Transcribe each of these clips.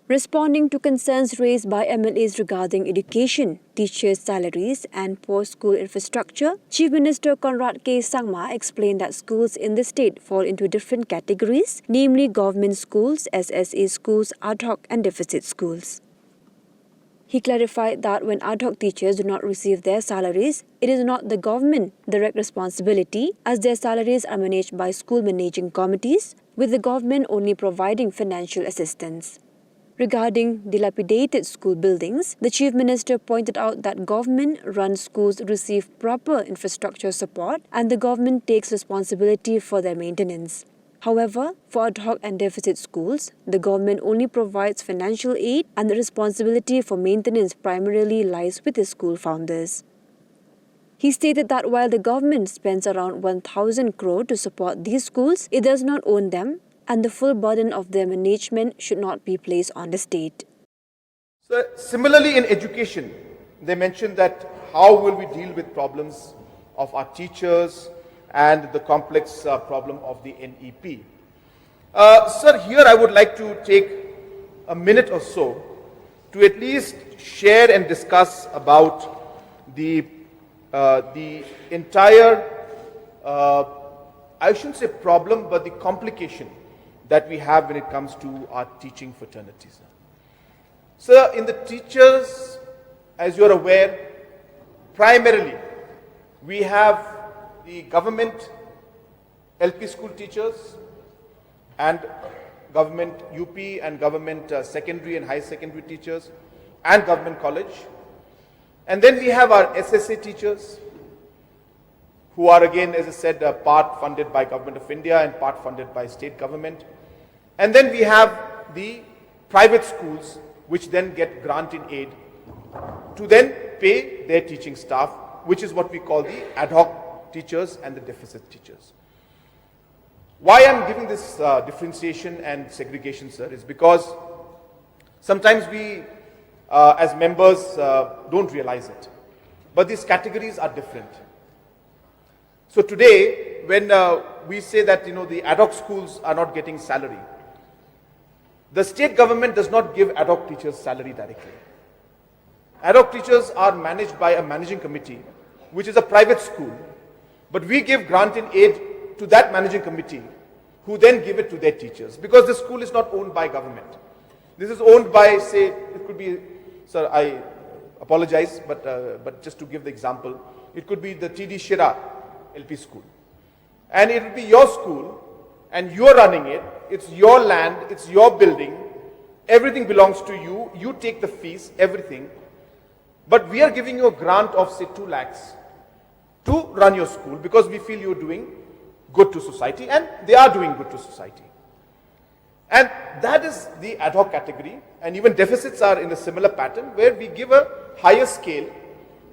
Responding to concerns raised by MLAs regarding education, teachers' salaries, and poor school infrastructure, Chief Minister Conrad Sangma explained that schools in the state fall into different categories, namely government schools, SSA schools, ad hoc, and deficit schools. He clarified that when ad hoc teachers do not receive their salaries, it is not the government's direct responsibility, as their salaries are managed by school managing committees, with the government only providing financial assistance. Regarding dilapidated school buildings, the Chief Minister pointed out that government-run schools receive proper infrastructure support and the government takes responsibility for their maintenance. However, for ad hoc and deficit schools, the government only provides financial aid and the responsibility for maintenance primarily lies with the school founders. He stated that while the government spends around 1,000 crore to support these schools, it does not own them, and the full burden of their management should not be placed on the state. So, similarly in education, they mentioned that how will we deal with problems of our teachers and the complex problem of the NEP. Sir, here I would like to take a minute or so to at least share and discuss about the entire, I shouldn't say problem, but the complication that we have when it comes to our teaching fraternities. Sir, in the teachers, as you're aware, primarily we have the government LP school teachers and government UP and government secondary and high secondary teachers and government college. And then we have our SSA teachers, who are again, as I said, part funded by Government of India and part funded by state government. And then we have the private schools, which then get grant in aid to then pay their teaching staff, which is what we call the ad hoc teachers and the deficit teachers. Why I'm giving this differentiation and segregation, sir, is because sometimes we, as members, don't realize it. But these categories are different. So today, when we say that, the ad hoc schools are not getting salary, the state government does not give ad hoc teachers salary directly. Ad hoc teachers are managed by a managing committee, which is a private school, but we give grant in aid to that managing committee, who then give it to their teachers, because the school is not owned by government. This is owned by, say, it could be, sir, I apologize, but just to give the example, it could be the TD Shira LP school. And it will be your school, and you're running it, it's your land, it's your building, everything belongs to you, you take the fees, everything. But we are giving you a grant of, say, 2 lakhs to run your school, because we feel you're doing good to society, and they are doing good to society. And that is the ad hoc category, and even deficits are in a similar pattern, where we give a higher scale,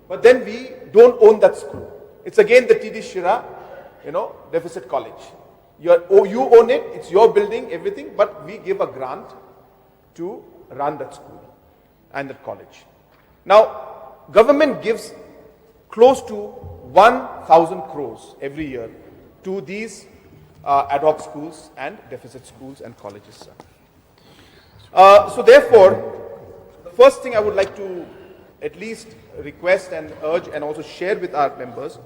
but then we don't own that school. It's again the TD Shira, deficit college. You own it, it's your building, everything, but we give a grant to run that school and that college. Now, government gives close to 1,000 crores every year to these ad hoc schools and deficit schools and colleges, sir. So therefore, the first thing I would like to at least request and urge and also share with our members,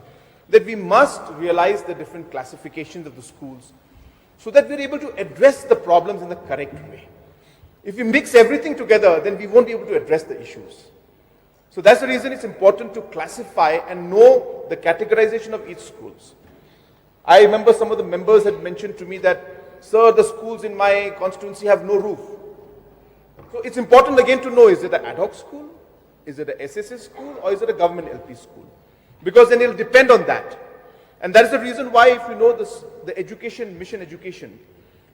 that we must realize the different classifications of the schools so that we're able to address the problems in the correct way. If we mix everything together, then we won't be able to address the issues. So that's the reason it's important to classify and know the categorization of each schools. I remember some of the members had mentioned to me that, sir, the schools in my constituency have no roof. So it's important again to know, is it an ad hoc school? Is it a SSA school? Or is it a government LP school? Because then it'll depend on that. And that is the reason why, if you know this, the education, mission education,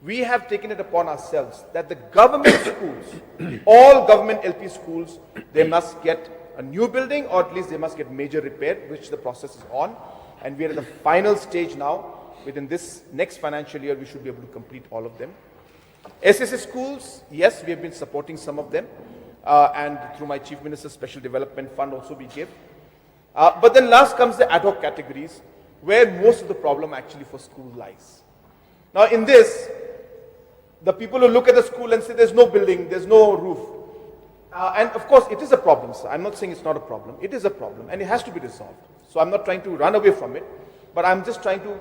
we have taken it upon ourselves that the government schools, all government LP schools, they must get a new building, or at least they must get major repair, which the process is on. And we are at the final stage now. Within this next financial year, we should be able to complete all of them. SSA schools, yes, we have been supporting some of them. And through my Chief Minister's Special Development Fund also we give. But then last comes the ad hoc categories, where most of the problem actually for school lies. Now in this, the people who look at the school and say there's no building, there's no roof. And of course, it is a problem, sir. I'm not saying it's not a problem. It is a problem and it has to be resolved. So I'm not trying to run away from it, but I'm just trying to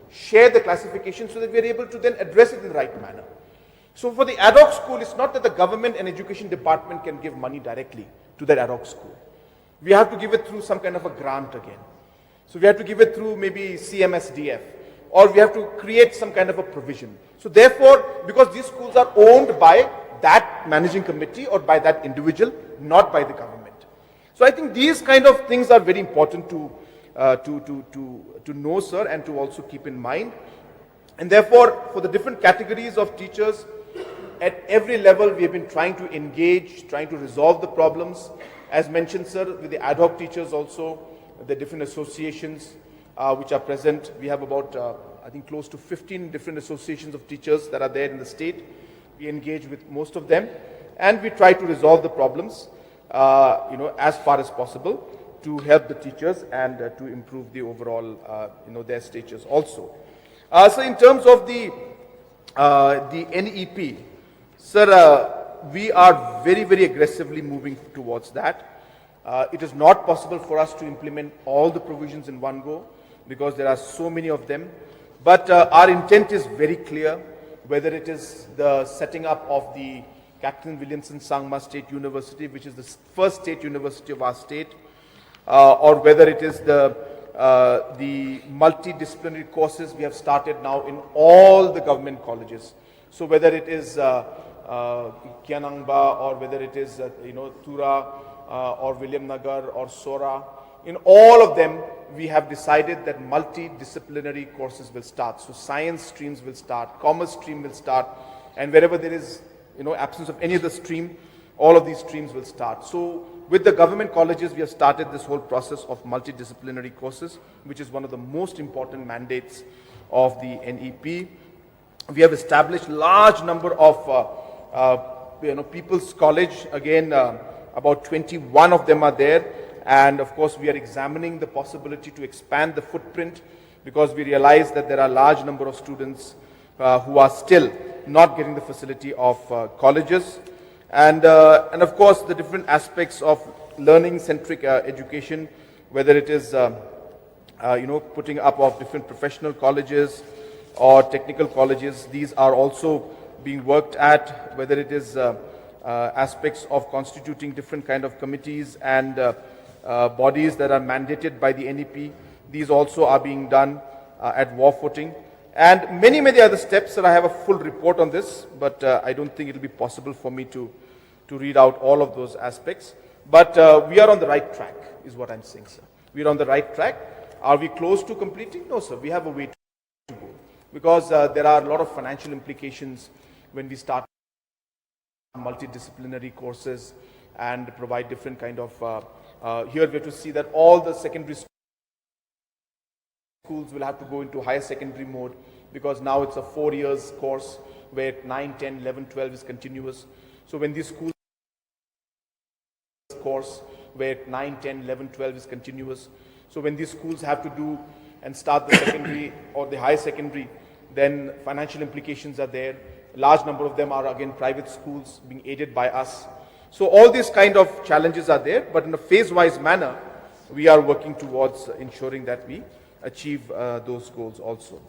share the classification so that we're able to then address it in the right manner. So for the ad hoc school, it's not that the government and education department can give money directly to that ad hoc school. We have to give it through some kind of a grant again. So we have to give it through maybe CMSDF, or we have to create some kind of a provision. So therefore, because these schools are owned by that managing committee or by that individual, not by the government. So I think these kind of things are very important to know, sir, and to also keep in mind. And therefore, for the different categories of teachers, at every level we have been trying to engage, trying to resolve the problems. As mentioned, sir, with the ad hoc teachers also, the different associations which are present. We have about, I think, close to 15 different associations of teachers that are there in the state. We engage with most of them, and we try to resolve the problems, as far as possible, to help the teachers and to improve the overall, their status also. So in terms of the NEP, sir, we are very, very aggressively moving towards that. It is not possible for us to implement all the provisions in one go because there are so many of them. But our intent is very clear, whether it is the setting up of the Captain Williamson Sangma State University, which is the first state university of our state, or whether it is the multidisciplinary courses we have started now in all the government colleges. So whether it is Kianangba, or whether it is Tura, or William Nagar, or Sora, in all of them we have decided that multidisciplinary courses will start. So science streams will start, commerce stream will start, and wherever there is absence of any other stream, all of these streams will start. So with the government colleges, we have started this whole process of multidisciplinary courses, which is one of the most important mandates of the NEP. We have established large number of People's College. Again, about 21 of them are there. And of course, we are examining the possibility to expand the footprint, because we realize that there are a large number of students who are still not getting the facility of colleges. And of course, the different aspects of learning-centric education, whether it is, putting up of different professional colleges or technical colleges, these are also being worked at, whether it is aspects of constituting different kind of committees and bodies that are mandated by the NEP. These also are being done at war footing. And many, many other steps, and I have a full report on this, but I don't think it will be possible for me to read out all of those aspects. But we are on the right track, is what I'm saying, sir. We are on the right track. Are we close to completing? No, sir. We have a way to go, because there are a lot of financial implications when we start multidisciplinary courses and provide different kind of, here we have to see that all the secondary schools will have to go into higher secondary mode, because now it's a 4 years course where 9, 10, 11, 12 is continuous. So when these schools course where 9, 10, 11, 12 is continuous. So when these schools have to do and start the secondary or the higher secondary, then financial implications are there. A large number of them are again private schools being aided by us. So all these kind of challenges are there, but in a phase-wise manner, we are working towards ensuring that we achieve those goals also.